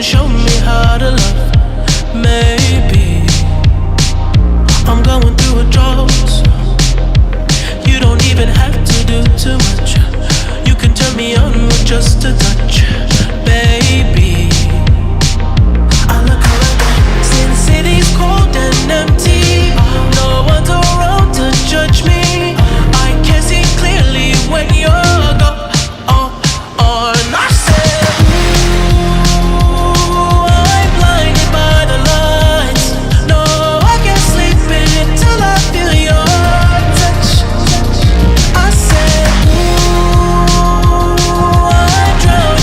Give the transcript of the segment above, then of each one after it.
show me how to love. Maybe I'm going through a drought. You don't even have to do too much. You can turn me on with just a touch, baby. I look around, Sin City's cold and empty. No one's around to judge me. I can see clearly when you're gone. I said, ooh, I'm blinded by the lights. No, I can't sleep until I feel your touch. I said, ooh, I'm drowning.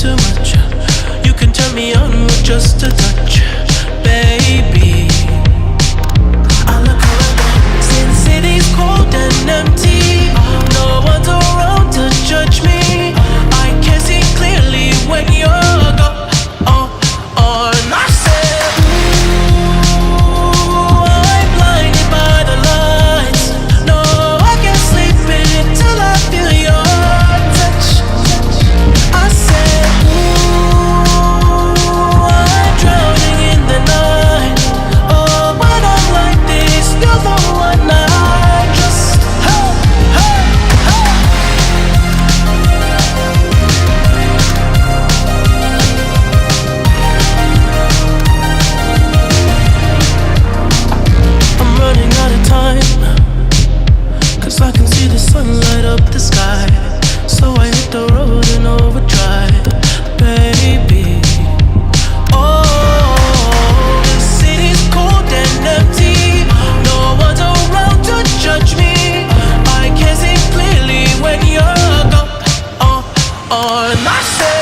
too much. You can turn me on with just a touch, baby. I look around, since city's cold and empty, no one's around to judge me. I can see clearly when you're gone. And I said, ooh, I'm blinded by the lights. No, I can't sleep until I feel your touch. I said, ooh, I'm drowning in the night. Oh, when I'm like this, you're the one I just, hey, hey, hey. I'm running out of time, 'cause I can see the sun light up the sky. So I hit the road in overdrive, baby. Oh, the city's cold and empty. No one's around to judge me. I can see clearly when you're gone. And I say,